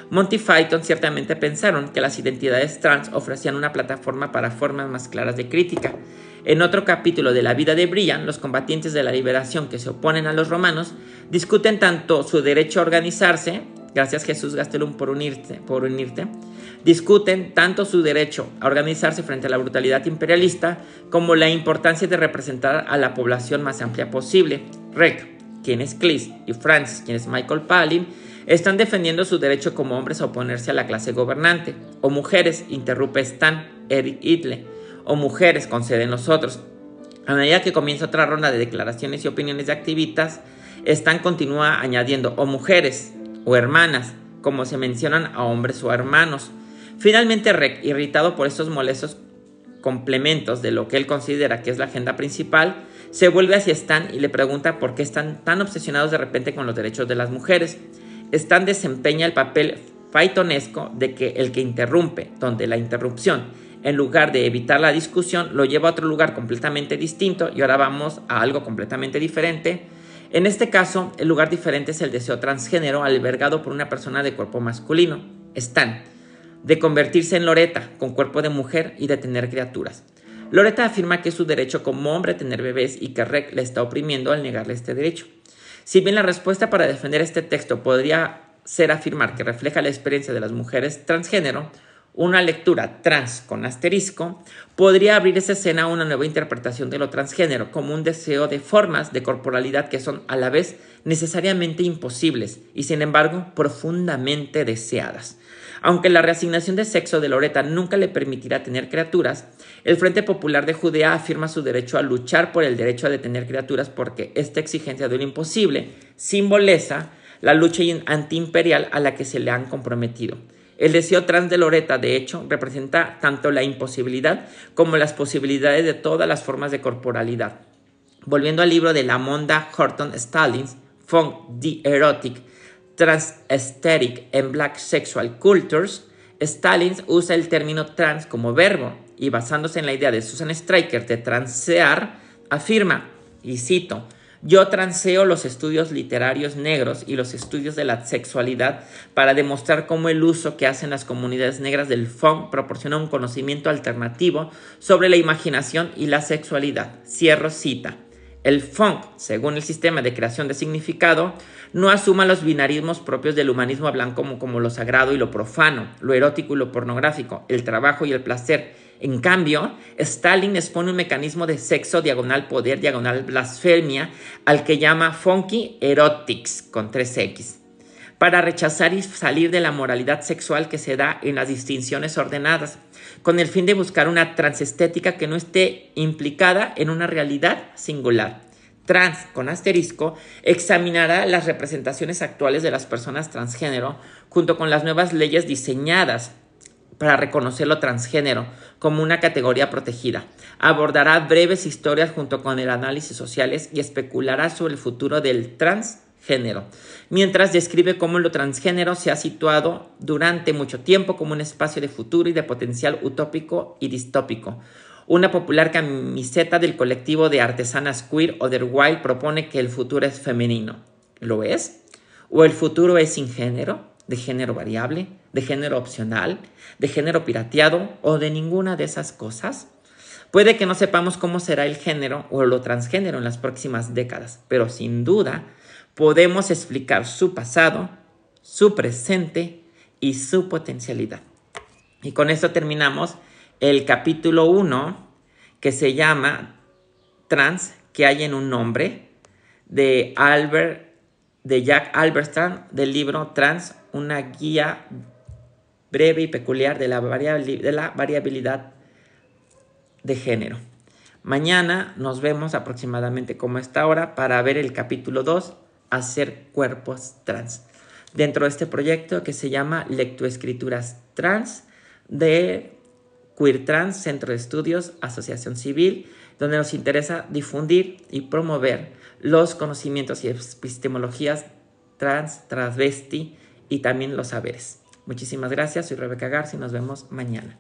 [SPEAKER 1] Monty Python ciertamente pensaron que las identidades trans ofrecían una plataforma para formas más claras de crítica. En otro capítulo de La vida de Brian, los combatientes de la liberación que se oponen a los romanos discuten tanto su derecho a organizarse, gracias Jesús Gastelum por unirte, discuten tanto su derecho a organizarse frente a la brutalidad imperialista como la importancia de representar a la población más amplia posible. Rick, quien es Cleese, y Francis, quien es Michael Palin, están defendiendo su derecho como hombres a oponerse a la clase gobernante. O mujeres, interrumpe Stan, Eric Idle. O mujeres, conceden los otros. A medida que comienza otra ronda de declaraciones y opiniones de activistas, Stan continúa añadiendo o mujeres o hermanas, como se mencionan a hombres o hermanos. Finalmente, Rec, irritado por estos molestos complementos de lo que él considera que es la agenda principal, se vuelve hacia Stan y le pregunta por qué están tan obsesionados de repente con los derechos de las mujeres. Stan desempeña el papel pythonesco de que el que interrumpe, donde la interrupción, en lugar de evitar la discusión, lo lleva a otro lugar completamente distinto, y ahora vamos a algo completamente diferente. En este caso, el lugar diferente es el deseo transgénero albergado por una persona de cuerpo masculino, Stan, de convertirse en Loretta, con cuerpo de mujer y de tener criaturas. Loretta afirma que es su derecho como hombre tener bebés y que Rec le está oprimiendo al negarle este derecho. Si bien la respuesta para defender este texto podría ser afirmar que refleja la experiencia de las mujeres transgénero, una lectura trans con asterisco podría abrir esa escena a una nueva interpretación de lo transgénero como un deseo de formas de corporalidad que son a la vez necesariamente imposibles y sin embargo profundamente deseadas. Aunque la reasignación de sexo de Loretta nunca le permitirá tener criaturas, el Frente Popular de Judea afirma su derecho a luchar por el derecho a tener criaturas porque esta exigencia de lo imposible simboliza la lucha antiimperial a la que se le han comprometido. El deseo trans de Loretta, de hecho, representa tanto la imposibilidad como las posibilidades de todas las formas de corporalidad. Volviendo al libro de Lamonda Horton Stallings, Funk, the Erotic, Trans-Aesthetic and Black Sexual Cultures, Stallings usa el término trans como verbo y basándose en la idea de Susan Stryker de transear, afirma, y cito, yo transeo los estudios literarios negros y los estudios de la sexualidad para demostrar cómo el uso que hacen las comunidades negras del funk proporciona un conocimiento alternativo sobre la imaginación y la sexualidad. Cierro cita. El funk, según el sistema de creación de significado, no asuma los binarismos propios del humanismo blanco como lo sagrado y lo profano, lo erótico y lo pornográfico, el trabajo y el placer. En cambio, Stalin expone un mecanismo de sexo diagonal poder diagonal blasfemia al que llama funky erotics con 3X, para rechazar y salir de la moralidad sexual que se da en las distinciones ordenadas, con el fin de buscar una transestética que no esté implicada en una realidad singular. Trans, con asterisco, examinará las representaciones actuales de las personas transgénero junto con las nuevas leyes diseñadas para reconocer lo transgénero como una categoría protegida. Abordará breves historias junto con el análisis sociales y especulará sobre el futuro del transgénero, mientras describe cómo lo transgénero se ha situado durante mucho tiempo como un espacio de futuro y de potencial utópico y distópico. Una popular camiseta del colectivo de artesanas queer Otherwild propone que el futuro es femenino. ¿Lo es? ¿O el futuro es sin género? ¿De género variable? ¿De género opcional? ¿De género pirateado? ¿O de ninguna de esas cosas? Puede que no sepamos cómo será el género o lo transgénero en las próximas décadas, pero sin duda podemos explicar su pasado, su presente y su potencialidad. Y con esto terminamos el capítulo 1, que se llama Trans, que hay en un nombre, de Jack Halberstam, del libro Trans, una guía breve y peculiar de la variabilidad de género. Mañana nos vemos aproximadamente como esta hora para ver el capítulo 2, hacer cuerpos trans, dentro de este proyecto que se llama Lectoescrituras Trans de Queer Trans, Centro de Estudios, Asociación Civil, donde nos interesa difundir y promover los conocimientos y epistemologías trans, transvesti y también los saberes. Muchísimas gracias, soy Rebeca Garza y nos vemos mañana.